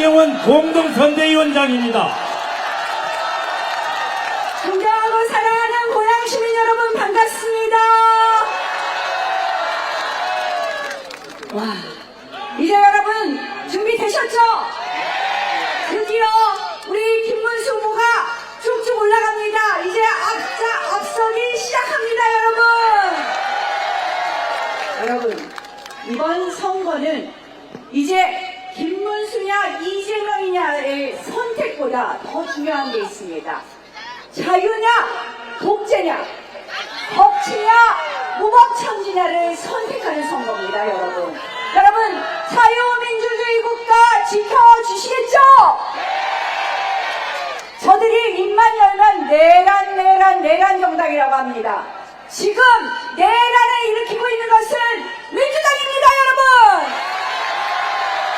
장영원 공동선대위원장입니다. 존경하고 사랑하는 고양 시민 여러분 반갑습니다. 와, 이제 여러분 준비되셨죠? 드디어 우리 김문수 후보가 쭉쭉 올라갑니다. 이제 앞서기 시작합니다, 여러분. 이번 선거는 이제 김문수냐 이재명이냐의 선택보다 더 중요한 게 있습니다. 자유냐 독재냐 법치냐 무법천지냐를 선택하는 선거입니다, 여러분. 여러분, 자유민주주의 국가 지켜주시겠죠? 저들이 입만 열면 내란 정당이라고 합니다. 지금 내란을 일으키고 있는 것은 민주당입니다, 여러분.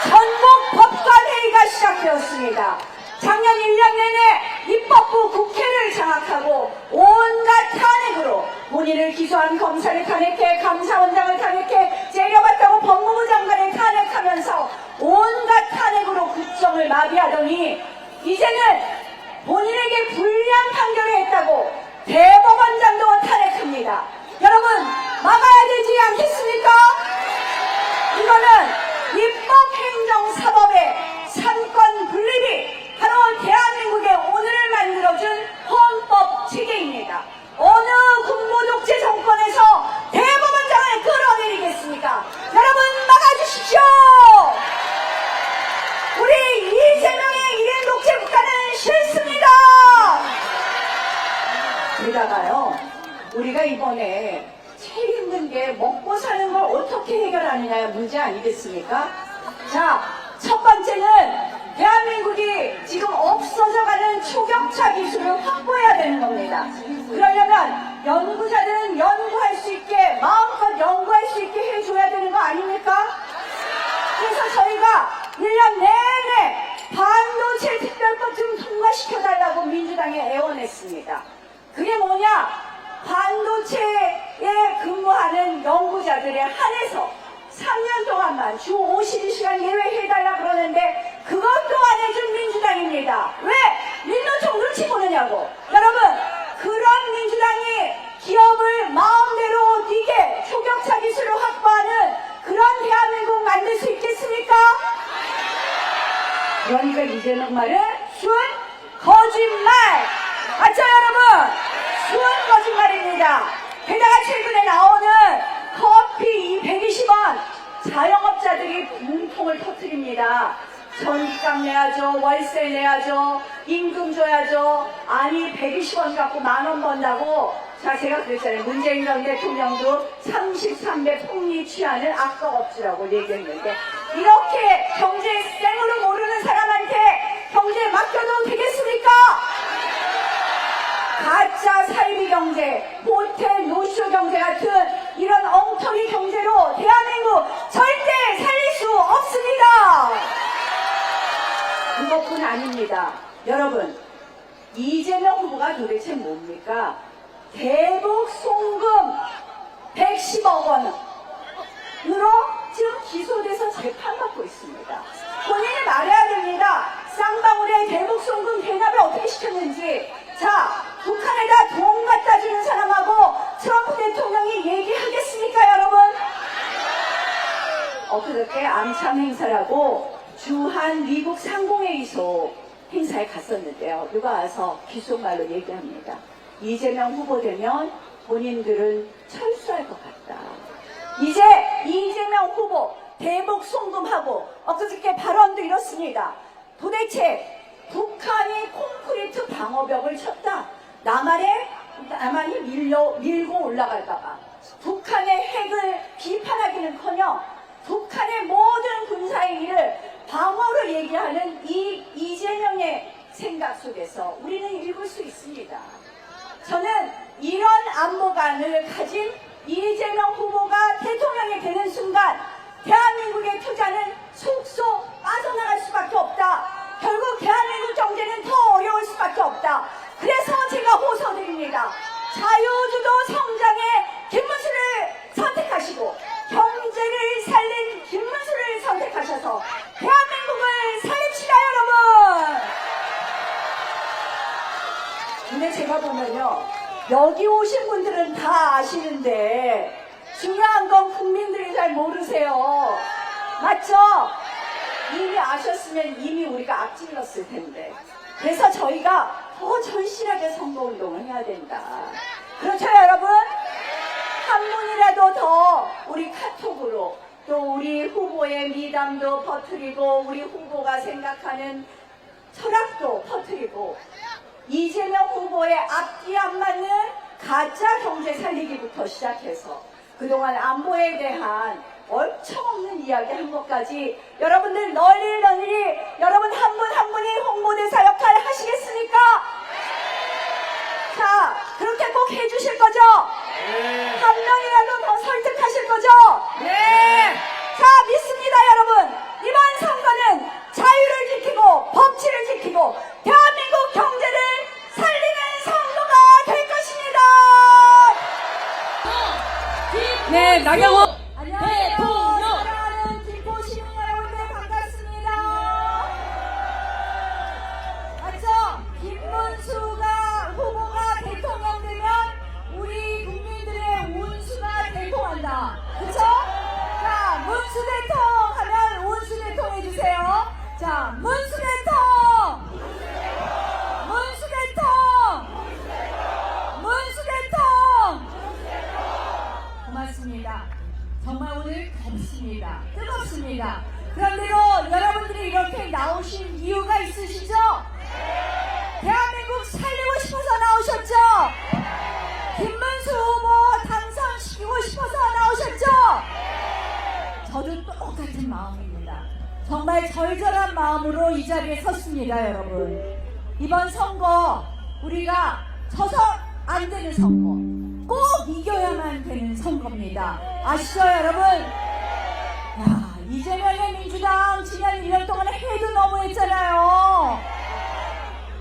전국 법관회의가 시작되었습니다. 작년 1년 내내 입법부 국회를 장악하고 온갖 탄핵으로 본인을 기소한 검사를 탄핵해, 감사원장을 탄핵해, 째려봤다고 법무부 장관을 탄핵하면서 온갖 탄핵으로 국정을 마비하더니 이제는 본인에게 불리한 판결을 했다고 대법원장도 탄핵합니다. 여러분, 막아야 되지 않겠습니까? 이거는 입법행정사법의 삼권 분립이 바로 대한민국의 오늘을 만들어준 헌법 체계입니다. 어느 군부독재 정권에서 대법원장을 끌어내리겠습니까? 여러분, 막아주십시오. 우리 이재명의 일일 독재 국가는 싫습니다. 게다가요, 우리가 이번에 제일 힘든 게 먹고 사는 걸 어떻게 해결하느냐의 문제 아니겠습니까? 자, 첫 번째는 대한민국이 지금 없어져가는 초격차 기술을 확보해야 되는 겁니다. 그러려면 연구자들은 연구할 수 있게, 마음껏 연구할 수 있게 해줘야 되는 거 아닙니까? 그래서 저희가 1년 내내 반도체 특별법 좀 통과시켜달라고 민주당에 애원했습니다. 그게 뭐냐? 반도체에 근무하는 연구자들에 한해서 3년 동안만 주 52시간 예외해달라 그러는데 그것도 안 해준 민주당입니다. 왜? 민노총 눈치 보느냐고. 여러분, 그런 민주당이 기업을 마음대로 뛰게 초격차 기술을 확보하는 그런 대한민국 만들 수 있겠습니까? 그러니까 이재명 말은 순 거짓말. 맞죠, 여러분? 순 거짓말입니다. 게다가 최근에 나오는 커피 120원 자영업자들이 분통을 터뜨립니다. 전기값 내야죠, 월세 내야죠, 임금 줘야죠. 아니 120원 갖고 10,000원 번다고. 자, 제가 그랬잖아요. 문재인 전 대통령도 33배 폭리 취하는 악덕업주라고 얘기했는데 이렇게 경제 쌩으로 모르는 사람한테 경제 맡겨도 되겠습니까? 가짜 사이비 경제, 호텔 노쇼 경제 같은 이런 엉터리 경제로 대한민국 절대 살릴 수 없습니다. 그것뿐 아닙니다. 여러분, 이재명 후보가 도대체 뭡니까? 대북 송금 110억 원으로 지금 기소돼서 재판받고 있습니다. 본인이 말해야 됩니다. 쌍방울의 대북 송금 대납을 어떻게 시켰는지. 자, 북한에다 돈 갖다 주는 사람하고 트럼프 대통령이 얘기하겠습니까, 여러분? 엊그저께 암참 행사라고 주한 미국 상공회의소 행사에 갔었는데요. 누가 와서 귓속말로 얘기합니다. 이재명 후보 되면 본인들은 철수할 것 같다. 이제 이재명 후보 대북 송금하고 엊그저께 발언도 이렇습니다. 도대체 북한이 콘크리트 방어벽을 쳤다. 남한이 밀고 올라갈까봐 북한의 핵을 비판하기는커녕 북한의 모든 군사행위를 방어로 얘기하는 이 이재명의 생각 속에서 우리는 읽을 수 있습니다. 저는 이런 안보관을 가진 이재명 후보가 대통령이 되는 순간 대한민국의 투자는 속속 빠져나갈 수밖에 없다. 결국 대한민국 경제는 더 어려울 수밖에 없다. 그래서 제가 호소드립니다. 자유주도 성장의 김문수를 선택하시고 경제를 살린 김문수를 선택하셔서 대한민국을 살립시다. 제가 보면요, 여기 오신 분들은 다 아시는데 중요한 건 국민들이 잘 모르세요. 맞죠? 이미 아셨으면 이미 우리가 앞질렀을 텐데. 그래서 저희가 더 절실하게 선거운동을 해야 된다. 그렇죠, 여러분? 한 분이라도 더 우리 카톡으로 또 우리 후보의 미담도 퍼뜨리고 우리 후보가 생각하는 철학도 퍼뜨리고 이재명 후보의 앞뒤 안 맞는 가짜 경제 살리기부터 시작해서 그동안 안보에 대한 얼청없는 이야기 한 것까지 여러분들 널리 여러분 한 분 한 분이 홍보대사 역할 하시겠습니까? 자, 그렇게 꼭 해주실 거죠? 네. 한 명이라도 더 설득하실 거죠? 네. 자, 믿습니다, 여러분. 이번 선거는 자유를 지키고 법치를 지키고 대한민국 경제를 살리는 선거가 될 것입니다. 네, 나경원 안녕하세요. 대통령. 사랑하는 김포 시민 여러분들 반갑습니다. 맞죠? 김문수가 후보가 대통령 되면 우리 국민들의 운수가 대통한다. 그쵸? 자, 문수 대통 하면 운수 대통 해주세요. 자, 문수 대통! 문수 대통! 문수 대통! 고맙습니다. 정말 오늘 덥습니다. 뜨겁습니다. 그런데도 여러분들이 이렇게 나오신 이유가 있으시죠? 대한민국 살리고 싶어서 나오셨죠? 김문수 후보 당선시키고 싶어서 나오셨죠? 저도 똑같은 마음입니다. 정말 절절한 마음으로 이 자리에 섰습니다, 여러분. 이번 선거 우리가 져서 안 되는 선거, 꼭 이겨야만 되는 선거입니다. 아시죠, 여러분? 야, 이재명의 민주당 지난 1년 동안 해도 너무했잖아요.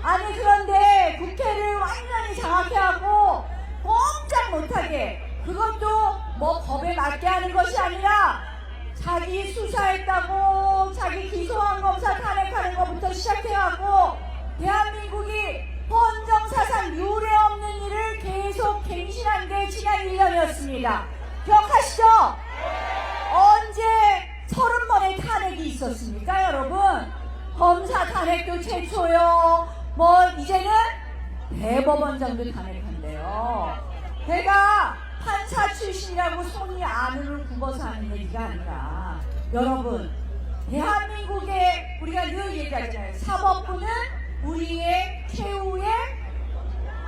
아니, 그런데 국회를 완전히 장악해 하고 꼼짝 못하게, 그것도 뭐 법에 맞게 하는 것이 아니라 자기 수사했다고 자기 기소한 검사 탄핵하는 것부터 시작해갖고 대한민국이 헌정사상 유례 없는 일을 계속 갱신한 게 지난 1년이었습니다. 기억하시죠? 언제 30번의 탄핵이 있었습니까, 여러분? 검사 탄핵도 최초요. 뭐 이제는 대법원장도 탄핵한대요. 제가 판사 출신이라고 손이 안으로 굽어서 하는 얘기가 아니라, 여러분, 대한민국에 우리가 늘 얘기하잖아요. 사법부는 우리의 최후의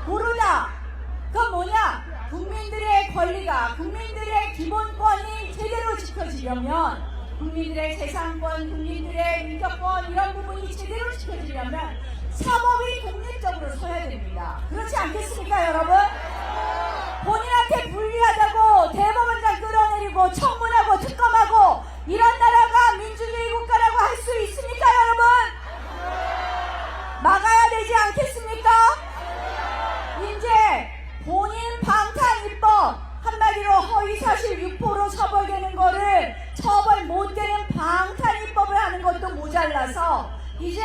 보루다. 그건 뭐냐? 국민들의 권리가, 국민들의 기본권이 제대로 지켜지려면, 국민들의 재산권, 국민들의 인격권, 이런 부분이 제대로 지켜지려면 사법이 독립적으로 서야 됩니다. 그렇지 않겠습니까, 여러분? 본인한테 불리하다고 대법원장 끌어내리고 청문하고 특검하고 이런 나라가 민주주의 국가라고 할 수 있습니까, 여러분? 막아야 되지 않겠습니까? 이제 본인 방탄 입법, 한마디로 허위사실 유포로 처벌되는 거를 처벌 못 되는 방탄 입법을 하는 것도 모자라서 이제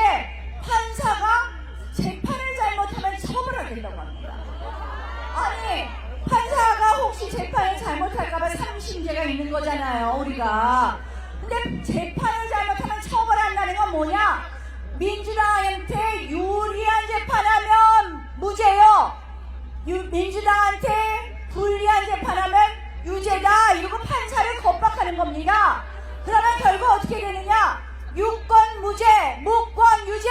판사가 재판을 잘못하면 처벌하겠다고 합니다. 아니, 판사가 혹시 재판을 잘못할까봐 상심죄가 있는 거잖아요, 우리가. 근데 재판을 잘못하면 처벌한다는 건 뭐냐? 민주당한테 유리한 재판하면 무죄요. 민주당한테 불리한 재판하면 유죄다. 이러고 판사를 겁박하는 겁니다. 그러면 결국 어떻게 되느냐? 유권 무죄, 무권 유죄.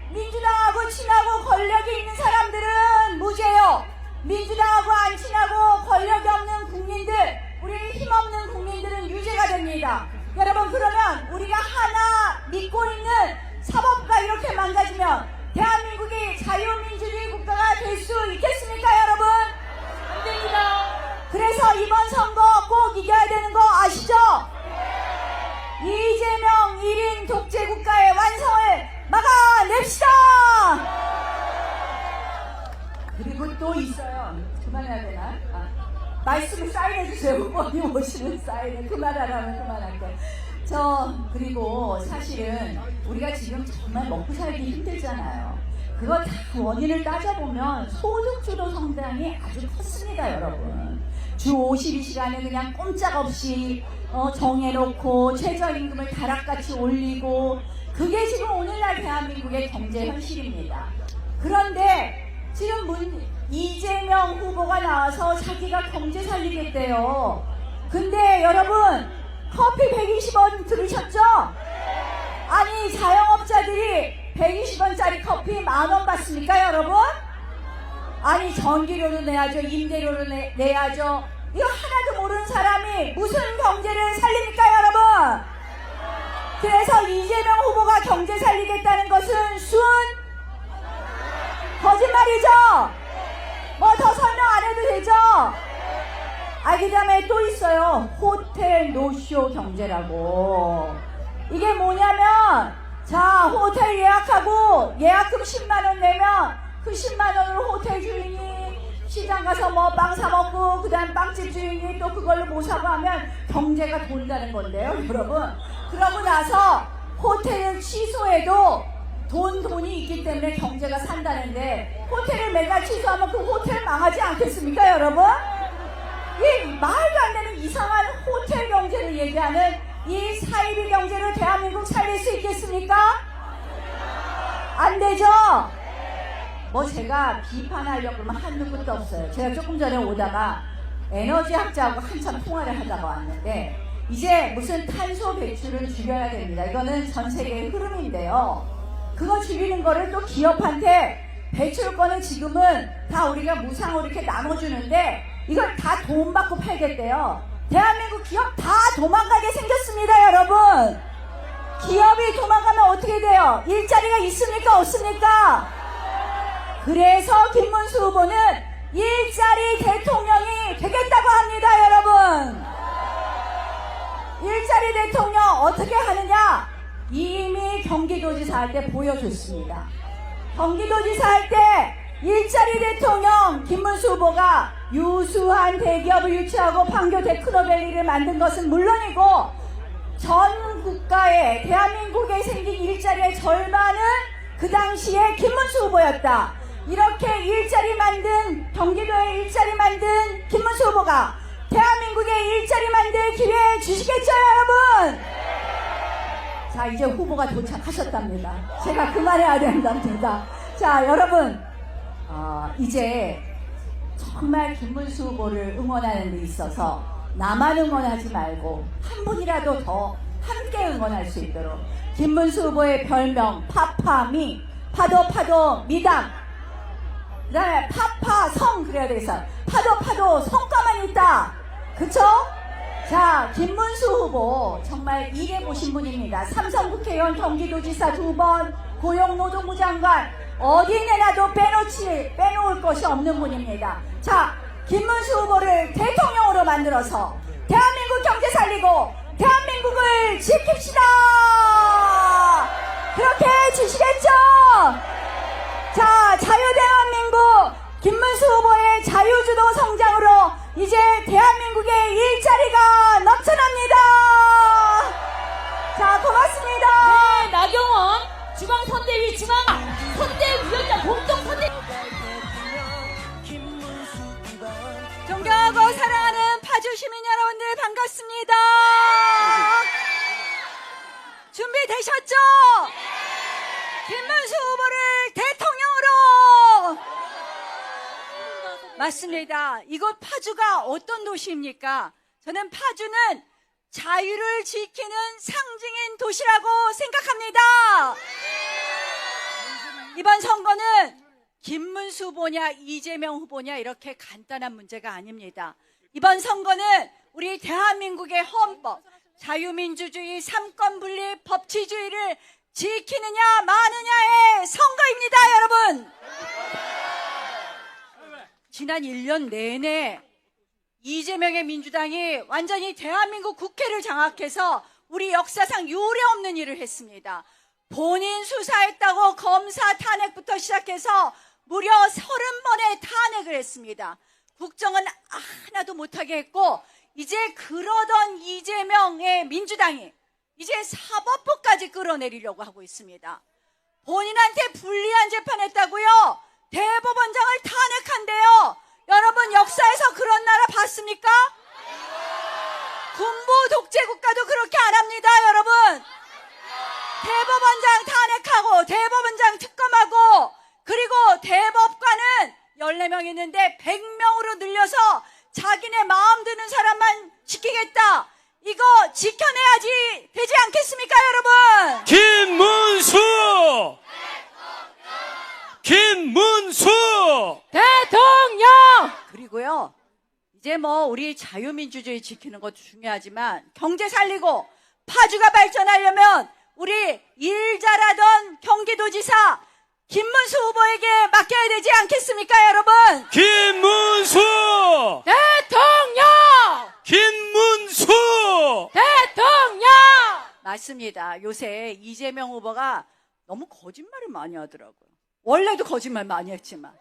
민주당하고 친하고 권력이 있는 사람들은 무죄요. 민주당하고 안 친하고 권력이 없는 국민들, 우리 힘없는 국민들은 유죄가 됩니다. 여러분, 그러면 우리가 하나 믿고 있는 사법부가 이렇게 망가지면 대한민국이 자유민주주의 국가가 될 수 있겠습니까, 여러분? 안 됩니다. 그래서 이번 선거 꼭 이겨야 되는 거 아시죠? 이재명 1인 독재 국가의 완성을 막아냅시다! 그리고 또 있어요. 그만해야 되나? 말씀을 사인해주세요. 후보님 오시는 사인을 그만하라면 그만할게요. 그리고 사실은 우리가 지금 정말 먹고 살기 힘들잖아요. 그거 다 원인을 따져보면 소득주도 성장이 아주 컸습니다, 여러분. 주 52시간을 그냥 꼼짝없이 정해놓고 최저임금을 다락같이 올리고, 그게 지금 오늘날 대한민국의 경제 현실입니다. 그런데 지금 이재명 후보가 나와서 자기가 경제 살리겠대요. 근데 여러분, 커피 120원 들으셨죠? 아니, 자영업자들이 120원짜리 커피 10,000원 받습니까, 여러분? 아니, 전기료를 내야죠, 임대료를 내야죠. 이거 하나도 모르는 사람이 무슨 경제를 살립니까, 여러분? 그래서 이재명 후보가 경제 살리겠다는 것은 순 거짓말이죠? 뭐 더 설명 안 해도 되죠? 그 다음에 또 있어요. 호텔 노쇼 경제라고. 이게 뭐냐면, 자, 호텔 예약하고 예약금 10만원 내면 그 10만원으로 호텔 주인이 시장 가서 뭐 빵 사먹고, 그 다음 빵집 주인이 또 그걸로 뭐 사고 하면 경제가 돈다는 건데요, 여러분. 그러고 나서 호텔을 취소해도 돈이 있기 때문에 경제가 산다는데, 호텔을 맨날 취소하면 그 호텔 망하지 않겠습니까, 여러분? 이 말도 안 되는 이상한 호텔 경제를 얘기하는 이 사이비 경제를 대한민국 살릴 수 있겠습니까? 안 되죠? 뭐 제가 비판하려고 그러면 한두 끝도 없어요. 제가 조금 전에 오다가 에너지 학자하고 한참 통화를 하다가 왔는데, 이제 무슨 탄소 배출을 줄여야 됩니다. 이거는 전 세계의 흐름인데요. 그거 줄이는 거를 또 기업한테 배출권을 지금은 다 우리가 무상으로 이렇게 나눠주는데, 이걸 다 돈 받고 팔겠대요. 대한민국 기업 다 도망가게 생겼습니다, 여러분. 기업이 도망가면 어떻게 돼요? 일자리가 있습니까, 없습니까? 그래서 김문수 후보는 일자리 대통령이 되겠다고 합니다, 여러분. 일자리 대통령 어떻게 하느냐? 이미 경기도지사 할 때 보여줬습니다. 경기도지사 할 때 일자리 대통령 김문수 후보가 유수한 대기업을 유치하고 판교 테크노밸리를 만든 것은 물론이고, 전 국가에 대한민국에 생긴 일자리의 절반은 그 당시에 김문수 후보였다. 이렇게 일자리 만든, 경기도에 일자리 만든 김문수 후보가 대한민국에 일자리 만들 기회 주시겠죠, 여러분? 자, 이제 후보가 도착하셨답니다. 제가 그만해야 된답니다. 자, 여러분, 이제 정말 김문수 후보를 응원하는 데 있어서 나만 응원하지 말고 한 분이라도 더 함께 응원할 수 있도록, 김문수 후보의 별명 파파미, 파도 미담, 그 다음에 파파성 그래야 되겠어. 파도 성과만 있다, 그쵸? 자, 김문수 후보 정말 일해보신 분입니다. 삼성 국회의원, 경기도지사 2번, 고용노동부 장관, 어디 내놔도 빼놓을 것이 없는 분입니다. 자, 김문수 후보를 대통령으로 만들어서 대한민국 경제 살리고 대한민국을 지킵시다. 그렇게 해주시겠죠? 자, 자유대한민국 김문수 후보의 자유주도 성장으로 이제 대한민국의 일자리가 넘쳐납니다. 자, 고맙습니다. 네, 나경원 중앙선대위 선대위원장 공동선대. 존경하고 사랑하는 파주 시민 여러분들 반갑습니다. 준비되셨죠? 김문수 후보를 대통령으로. 맞습니다. 이곳 파주가 어떤 도시입니까? 저는 파주는 자유를 지키는 상징인 도시라고 생각합니다. 이번 선거는 김문수 후보냐 이재명 후보냐 이렇게 간단한 문제가 아닙니다. 이번 선거는 우리 대한민국의 헌법, 자유민주주의, 삼권분립, 법치주의를 지키느냐 마느냐의 선거입니다, 여러분. 지난 1년 내내 이재명의 민주당이 완전히 대한민국 국회를 장악해서 우리 역사상 유례없는 일을 했습니다. 본인 수사했다고 검사 탄핵부터 시작해서 무려 30번의 탄핵을 했습니다. 국정은 하나도 못하게 했고, 이제 그러던 이재명의 민주당이 이제 사법부까지 끌어내리려고 하고 있습니다. 본인한테 불리한 재판했다고요? 대통령! 그리고요, 이제 뭐 우리 자유민주주의 지키는 것도 중요하지만 경제 살리고 파주가 발전하려면 우리 일 잘하던 경기도지사 김문수 후보에게 맡겨야 되지 않겠습니까, 여러분? 김문수! 대통령! 김문수! 대통령! 맞습니다. 요새 이재명 후보가 너무 거짓말을 많이 하더라고요. 원래도 거짓말 많이 했지만.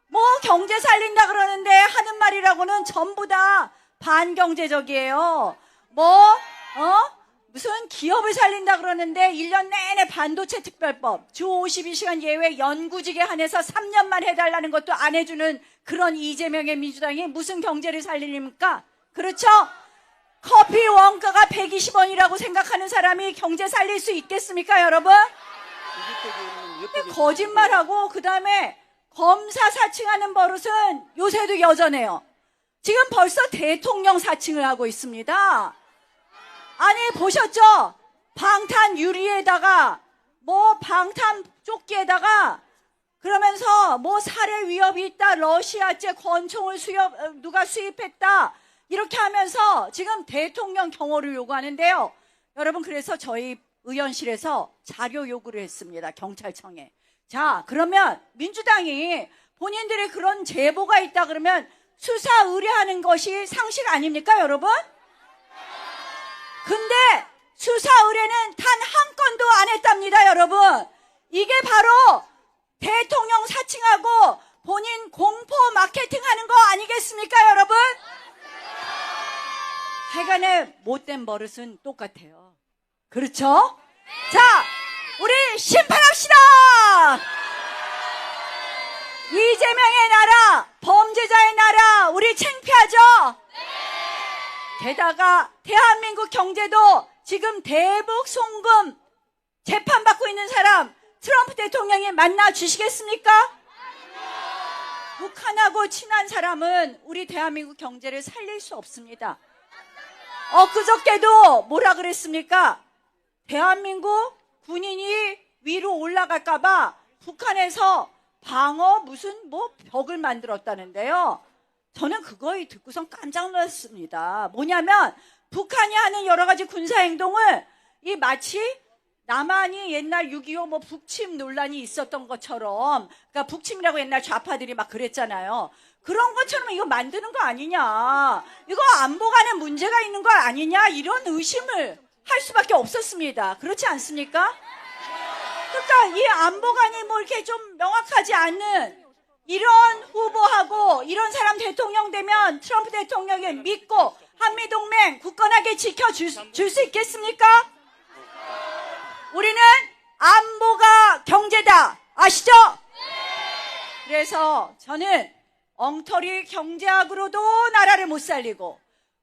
뭐 경제 살린다 그러는데 하는 말이라고는 전부 다 반경제적이에요. 무슨 기업을 살린다 그러는데 1년 내내 반도체 특별법, 주 52시간 예외 연구직에 한해서 3년만 해달라는 것도 안 해주는 그런 이재명의 민주당이 무슨 경제를 살리니까? 그렇죠? 커피 원가가 120원이라고 생각하는 사람이 경제 살릴 수 있겠습니까, 여러분? 거짓말하고 그 다음에 검사 사칭하는 버릇은 요새도 여전해요. 지금 벌써 대통령 사칭을 하고 있습니다. 아니 보셨죠? 방탄 유리에다가 방탄 조끼에다가 그러면서 살해 위협이 있다, 러시아제 권총을 누가 수입했다 이렇게 하면서 지금 대통령 경호를 요구하는데요. 여러분, 그래서 저희 의원실에서 자료 요구를 했습니다. 경찰청에. 자, 그러면 민주당이 본인들의 그런 제보가 있다 그러면 수사 의뢰하는 것이 상식 아닙니까, 여러분? 근데 수사 의뢰는 단 한 건도 안 했답니다, 여러분. 이게 바로 대통령 사칭하고 본인 공포 마케팅 하는 거 아니겠습니까, 여러분? 하여간에 못된 버릇은 똑같아요. 그렇죠? 자, 우리 심판합시다! 이재명의 나라, 범죄자의 나라, 우리 창피하죠? 게다가 대한민국 경제도 지금 대북 송금 재판받고 있는 사람 트럼프 대통령이 만나주시겠습니까? 북한하고 친한 사람은 우리 대한민국 경제를 살릴 수 없습니다. 엊그저께도 뭐라 그랬습니까? 대한민국 군인이 위로 올라갈까봐 북한에서 방어 벽을 만들었다는데요. 저는 그거 듣고선 깜짝 놀랐습니다. 뭐냐면 북한이 하는 여러 가지 군사행동을 마치 남한이 옛날 6.25 북침 논란이 있었던 것처럼, 그러니까 북침이라고 옛날 좌파들이 막 그랬잖아요. 그런 것처럼 이거 만드는 거 아니냐, 이거 안보관에 문제가 있는 거 아니냐, 이런 의심을 할 수밖에 없었습니다. 그렇지 않습니까? 그러니까 이 안보관이 이렇게 좀 명확하지 않는 이런 후보하고 이런 사람 대통령 되면 트럼프 대통령을 믿고 한미동맹 굳건하게 지켜줄 수 있겠습니까? 우리는 안보가 경제다. 아시죠? 그래서 저는 엉터리 경제학으로도 나라를 못 살리고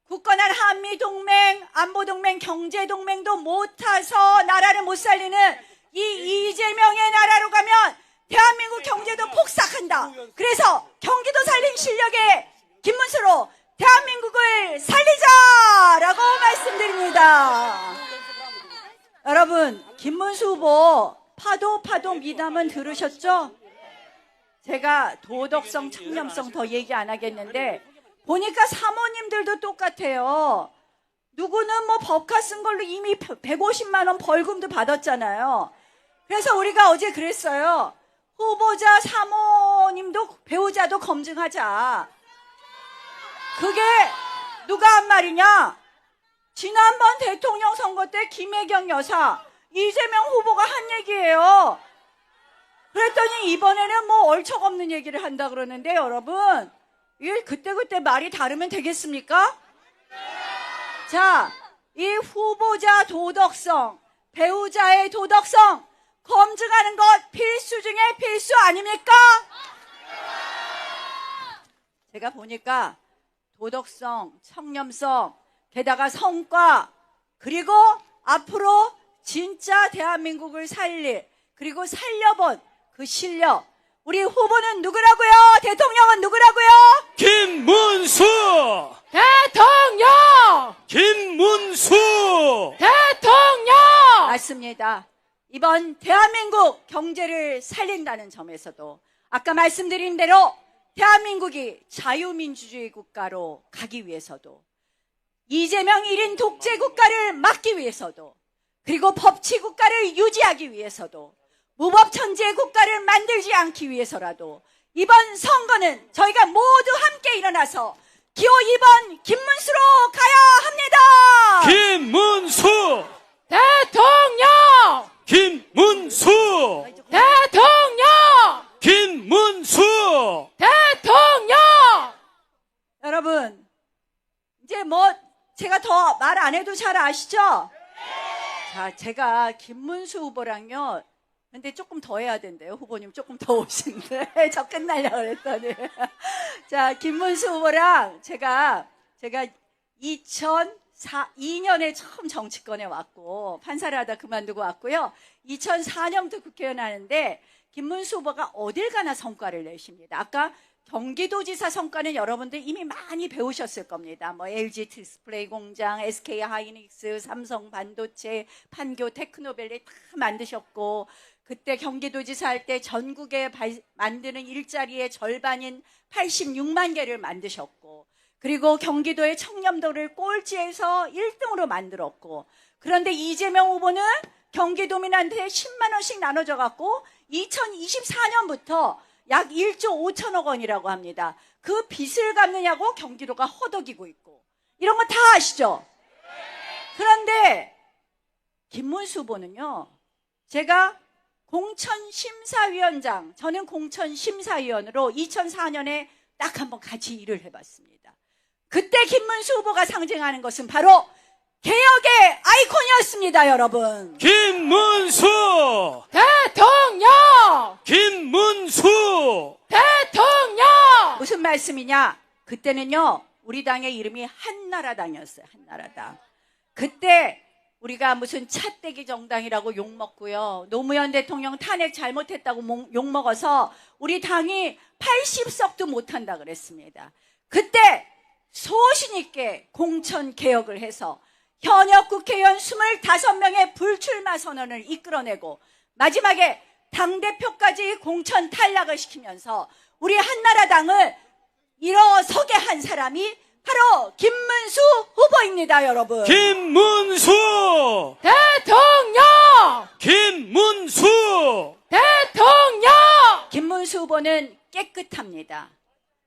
굳건한 한미동맹, 안보동맹, 경제동맹도 못 타서 나라를 못 살리는 이 이재명의 나라로 가면 대한민국 경제도 폭삭한다. 그래서 경기도 살림 실력의 김문수로 대한민국을 살리자라고 말씀드립니다. 여러분, 김문수 후보 파도 미담은 들으셨죠? 제가 도덕성, 청렴성 더 얘기 안 하겠는데 보니까 사모님들도 똑같아요. 누구는 법카 쓴 걸로 이미 150만 원 벌금도 받았잖아요. 그래서 우리가 어제 그랬어요. 후보자 사모님도 배우자도 검증하자. 그게 누가 한 말이냐? 지난번 대통령 선거 때 김혜경 여사, 이재명 후보가 한 얘기예요. 그랬더니 이번에는 얼척없는 얘기를 한다 그러는데 여러분, 이게 그때 말이 다르면 되겠습니까? 자, 이 후보자 도덕성, 배우자의 도덕성 검증하는 것 필수 중에 필수 아닙니까? 제가 보니까 도덕성, 청렴성, 게다가 성과, 그리고 앞으로 진짜 대한민국을 살릴, 그리고 살려본 그 실력, 우리 후보는 누구라고요? 대통령은 누구라고요? 김문수! 대통령! 김문수! 대통령! 맞습니다. 이번 대한민국 경제를 살린다는 점에서도 아까 말씀드린 대로 대한민국이 자유민주주의 국가로 가기 위해서도, 이재명 1인 독재 국가를 막기 위해서도, 그리고 법치 국가를 유지하기 위해서도, 무법천지의 국가를 만들지 않기 위해서라도 이번 선거는 저희가 모두 함께 일어나서 기호 2번 김문수로 가야 합니다. 김문수! 대통령! 김문수! 대통령! 김문수! 대통령! 여러분, 이제 뭐 제가 더 말 안 해도 잘 아시죠? 자, 제가 김문수 후보랑요, 근데 조금 더 해야 된대요. 후보님 조금 더 오신데. 저 끝나려고 그랬더니. 자, 김문수 후보랑 제가 2002년에 처음 정치권에 왔고, 판사를 하다 그만두고 왔고요. 2004년부터 국회의원 하는데, 김문수 후보가 어딜 가나 성과를 내십니다. 아까 경기도지사 성과는 여러분들 이미 많이 배우셨을 겁니다. 뭐 LG 디스플레이 공장, SK 하이닉스, 삼성 반도체, 판교 테크노밸리 다 만드셨고, 그때 경기도지사 할 때 전국에 만드는 일자리의 절반인 86만 개를 만드셨고, 그리고 경기도의 청렴도를 꼴찌에서 1등으로 만들었고, 그런데 이재명 후보는 경기도민한테 10만 원씩 나눠져 갖고 2024년부터 약 1조 5천억 원이라고 합니다. 그 빚을 갚느냐고 경기도가 허덕이고 있고, 이런 거 다 아시죠? 그런데 김문수 후보는요, 제가 공천심사위원장, 저는 공천심사위원으로 2004년에 딱 한번 같이 일을 해봤습니다. 그때 김문수 후보가 상징하는 것은 바로 개혁의 아이콘이었습니다, 여러분. 김문수! 대통령! 김문수! 대통령! 무슨 말씀이냐? 그때는요, 우리 당의 이름이 한나라당이었어요. 한나라당. 그때 우리가 무슨 차떼기 정당이라고 욕먹고요, 노무현 대통령 탄핵 잘못했다고 욕먹어서 우리 당이 80석도 못한다 그랬습니다. 그때 소신 있게 공천 개혁을 해서 현역 국회의원 25명의 불출마 선언을 이끌어내고, 마지막에 당대표까지 공천 탈락을 시키면서 우리 한나라당을 일어서게 한 사람이 바로 김문수 후보입니다, 여러분. 김문수! 대통령! 김문수! 대통령! 김문수 후보는 깨끗합니다.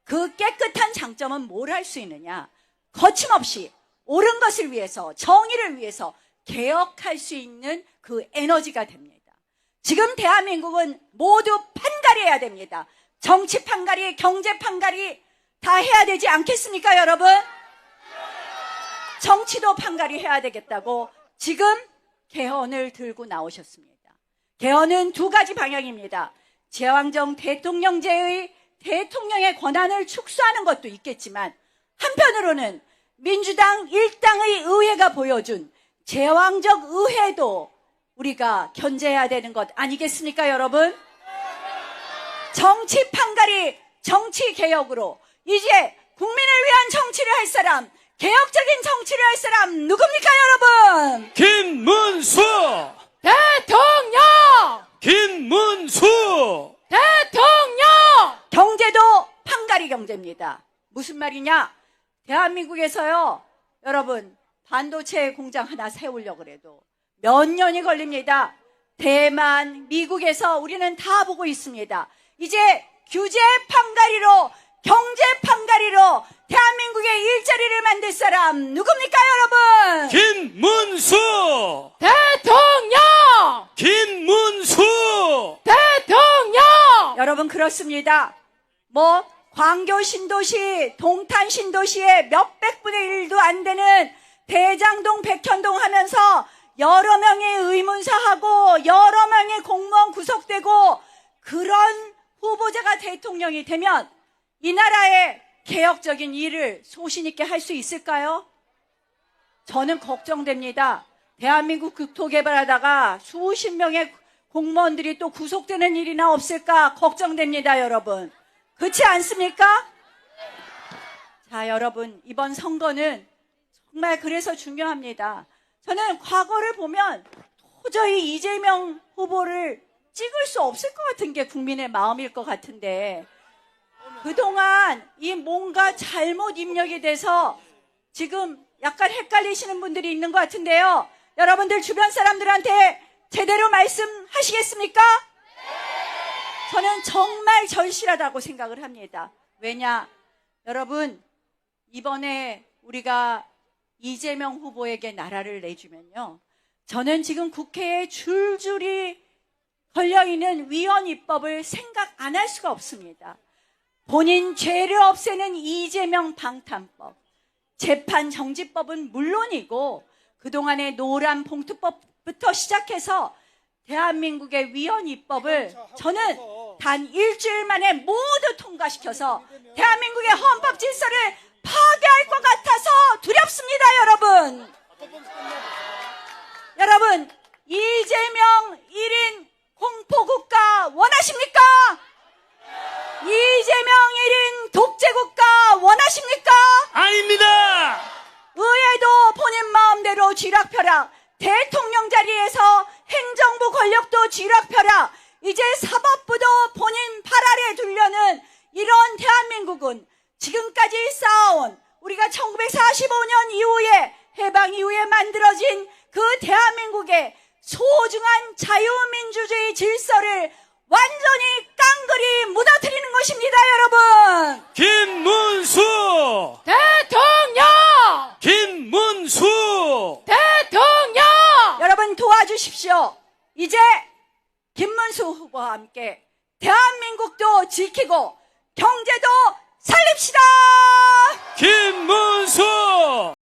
그 깨끗한 장점은 뭘 할 수 있느냐? 거침없이 옳은 것을 위해서, 정의를 위해서 개혁할 수 있는 그 에너지가 됩니다. 지금 대한민국은 모두 판가리해야 됩니다. 정치 판가리, 경제 판가리 다 해야 되지 않겠습니까, 여러분? 정치도 판가리 해야 되겠다고 지금 개헌을 들고 나오셨습니다. 개헌은 두 가지 방향입니다. 제왕정 대통령제의 대통령의 권한을 축소하는 것도 있겠지만, 한편으로는 민주당 일당의 의회가 보여준 제왕적 의회도 우리가 견제해야 되는 것 아니겠습니까, 여러분? 정치 판가리, 정치 개혁으로 이제 국민을 위한 정치를 할 사람, 개혁적인 정치를 할 사람 누굽니까, 여러분? 김문수! 대통령! 김문수! 대통령! 경제도 판가리 경제입니다. 무슨 말이냐? 대한민국에서요, 여러분, 반도체 공장 하나 세우려고 그래도 몇 년이 걸립니다. 대만, 미국에서 우리는 다 보고 있습니다. 이제 규제 판가리로, 경제 판가리로 대한민국의 일자리를 만들 사람 누굽니까, 여러분? 김문수! 대통령! 김문수! 대통령! 여러분, 그렇습니다. 뭐 광교 신도시, 동탄 신도시의 몇백 분의 1도 안 되는 대장동, 백현동 하면서 여러 명의 의문사하고 여러 명의 공무원 구속되고, 그런 후보자가 대통령이 되면 이 나라의 개혁적인 일을 소신 있게 할 수 있을까요? 저는 걱정됩니다. 대한민국 국토개발하다가 수십 명의 공무원들이 또 구속되는 일이나 없을까 걱정됩니다, 여러분. 그렇지 않습니까? 자, 여러분, 이번 선거는 정말 그래서 중요합니다. 저는 과거를 보면 도저히 이재명 후보를 찍을 수 없을 것 같은 게 국민의 마음일 것 같은데, 그동안 이 뭔가 잘못 입력이 돼서 지금 약간 헷갈리시는 분들이 있는 것 같은데요. 여러분들 주변 사람들한테 제대로 말씀하시겠습니까? 저는 정말 절실하다고 생각을 합니다. 왜냐? 여러분, 이번에 우리가 이재명 후보에게 나라를 내주면요. 저는 지금 국회에 줄줄이 걸려있는 위헌 입법을 생각 안 할 수가 없습니다. 본인 죄를 없애는 이재명 방탄법, 재판 정지법은 물론이고 그동안의 노란 봉투법부터 시작해서 대한민국의 위헌 입법을 저는 단 일주일 만에 모두 통과시켜서 대한민국의 헌법 질서를 파괴할 것 같아서 두렵습니다, 여러분. 여러분, 이재명 1인 공포국가 원하십니까? 이재명 1인 독재국가 원하십니까? 아닙니다. 의회도 본인 마음대로 쥐락펴락, 대통령 자리에서 행정부 권력도 쥐락펴락, 이제 사법부도 본인 발 아래 두려는 이런 대한민국은 지금까지 쌓아온 우리가 1945년 이후에 해방 이후에 만들어진 그 대한민국의 소중한 자유민주주의 질서를 완전히 깡그리 무너뜨리는 것입니다, 여러분. 김문수! 대통령! 김문수! 대통령! 여러분 도와주십시오. 이제 김문수 후보와 함께 대한민국도 지키고 경제도 살립시다. 김문수!